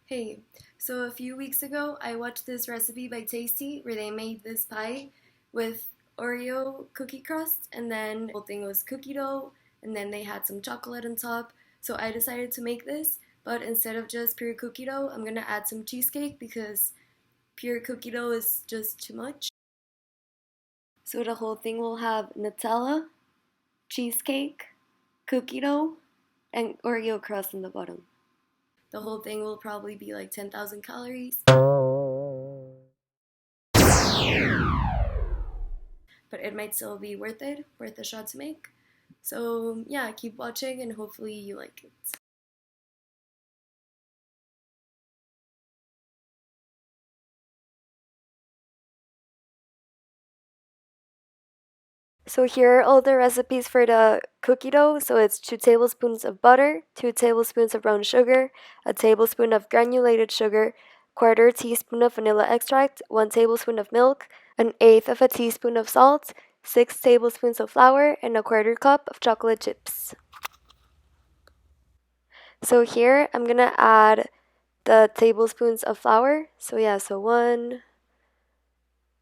Hey, so a few weeks ago I watched this recipe by Tasty where they made this pie with Oreo cookie crust and then the whole thing was cookie dough and then they had some chocolate on top. So I decided to make this, but instead of just pure cookie dough, I'm gonna add some cheesecake because pure cookie dough is just too much. So the whole thing will have Nutella, cheesecake, cookie dough, and Oreo crust in the bottom. The whole thing will probably be like 10,000 calories. But it might still be worth it, worth a shot to make. So yeah, keep watching and hopefully you like it. So here are all the recipes for the cookie dough. So it's 2 tablespoons of butter, 2 tablespoons of brown sugar, a tablespoon of granulated sugar, quarter teaspoon of vanilla extract, 1 tablespoon of milk, an eighth of a teaspoon of salt, 6 tablespoons of flour, and a quarter cup of chocolate chips. So here I'm gonna add the tablespoons of flour. So yeah, so 1,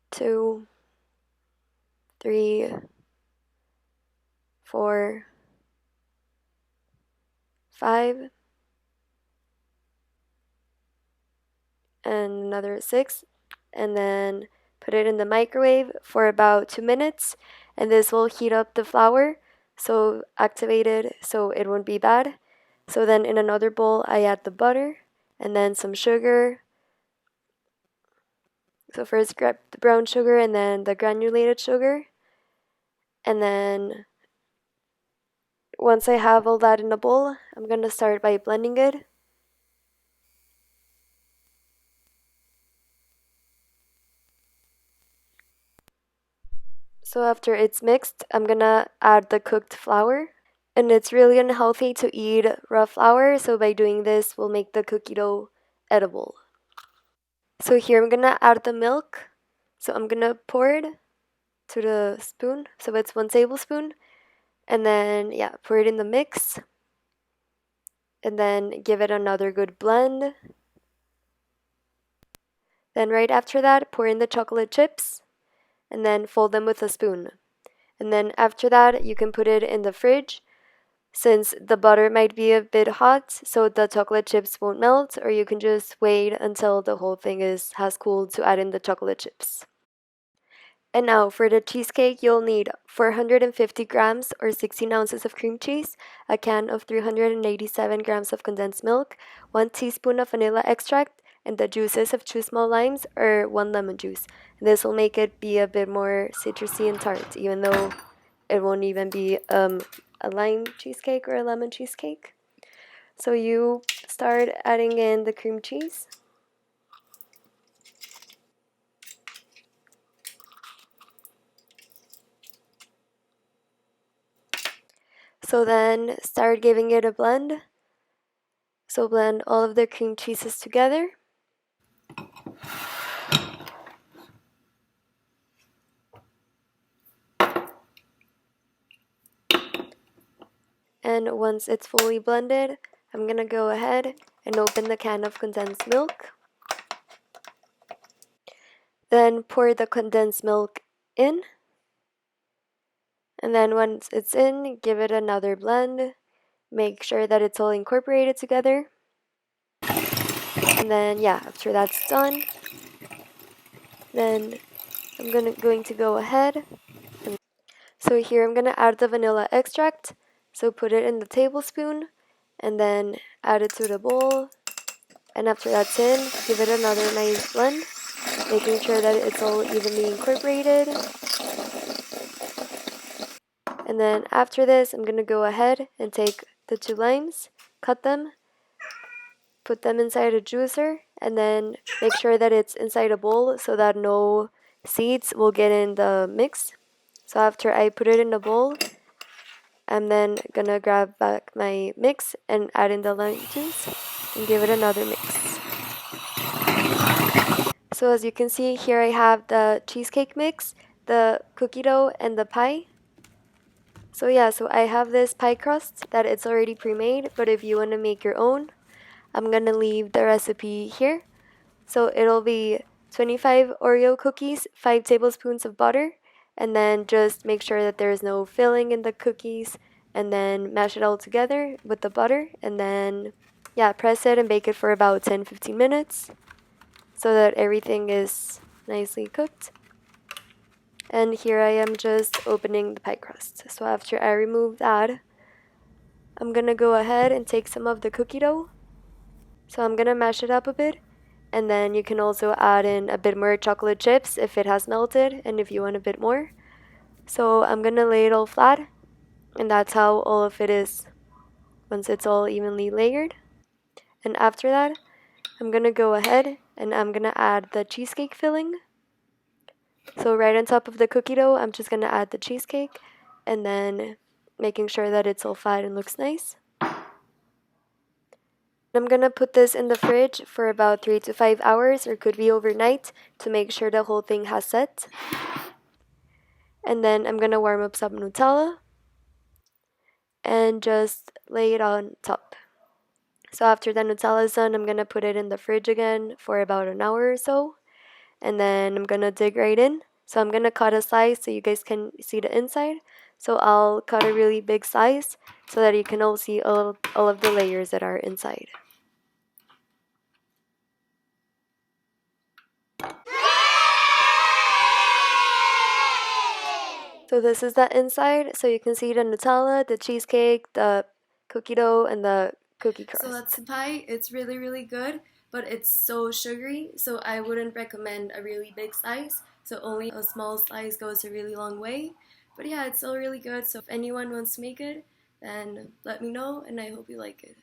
2, 3, 4, 5, and another 6, and then put it in the microwave for about 2 minutes, and this will heat up the flour, so activate it so it won't be bad. So then in another bowl I add the butter and then some sugar. So first grab the brown sugar and then the granulated sugar, and then once I have all that in a bowl, I'm gonna start by blending it. So after it's mixed, I'm gonna add the cooked flour. And it's really unhealthy to eat raw flour, so by doing this, we'll make the cookie dough edible. So here I'm gonna add the milk. So I'm gonna pour it to the spoon. So it's 1 tablespoon. And then, yeah, pour it in the mix. And then give it another good blend. Then right after that, pour in the chocolate chips. And then fold them with a spoon. And then after that, you can put it in the fridge since the butter might be a bit hot, so the chocolate chips won't melt, or you can just wait until the whole thing has cooled to add in the chocolate chips. And now for the cheesecake, you'll need 450 grams or 16 ounces of cream cheese, a can of 387 grams of condensed milk, 1 teaspoon of vanilla extract, and the juices of 2 small limes or 1 lemon juice. This will make it be a bit more citrusy and tart, even though it won't even be a lime cheesecake or a lemon cheesecake. So you start adding in the cream cheese. So then start giving it a blend. So blend all of the cream cheeses together. And once it's fully blended, I'm gonna go ahead and open the can of condensed milk. Then pour the condensed milk in. And then once it's in, give it another blend. Make sure that it's all incorporated together. And then yeah, after that's done, then I'm going to go ahead. So here I'm gonna add the vanilla extract. So put it in the tablespoon and then add it to the bowl. And after that's in, give it another nice blend, making sure that it's all evenly incorporated. And then after this, I'm gonna go ahead and take the 2 limes, cut them, put them inside a juicer, and then make sure that it's inside a bowl so that no seeds will get in the mix. So after I put it in a bowl, I'm then gonna grab back my mix and add in the lime juice and give it another mix. So as you can see here, I have the cheesecake mix, the cookie dough, and the pie. So yeah, so I have this pie crust that it's already pre-made, but if you want to make your own, I'm gonna leave the recipe here. So it'll be 25 Oreo cookies, 5 tablespoons of butter, and then just make sure that there's no filling in the cookies, and then mash it all together with the butter, and then yeah, press it and bake it for about 10-15 minutes so that everything is nicely cooked. And here I am just opening the pie crust. So after I remove that, I'm gonna go ahead and take some of the cookie dough. So I'm gonna mash it up a bit, and then you can also add in a bit more chocolate chips if it has melted and if you want a bit more. So I'm gonna lay it all flat, and that's how all of it is once it's all evenly layered. And after that, I'm gonna go ahead and I'm gonna add the cheesecake filling. So right on top of the cookie dough, I'm just gonna add the cheesecake, and then making sure that it's all flat and looks nice. I'm gonna put this in the fridge for about 3 to 5 hours, or could be overnight, to make sure the whole thing has set. And then I'm gonna warm up some Nutella and just lay it on top. So after the Nutella is done, I'm gonna put it in the fridge again for about an hour or so, and then I'm gonna dig right in. So I'm gonna cut a slice so you guys can see the inside. So I'll cut a really big slice so that you can all see all of the layers that are inside. So this is the inside, so you can see the Nutella, the cheesecake, the cookie dough, and the cookie crust. So that's the pie. It's really, really good, but it's so sugary, so I wouldn't recommend a really big slice. So only a small slice goes a really long way. But yeah, it's still really good, so if anyone wants to make it, then let me know, and I hope you like it.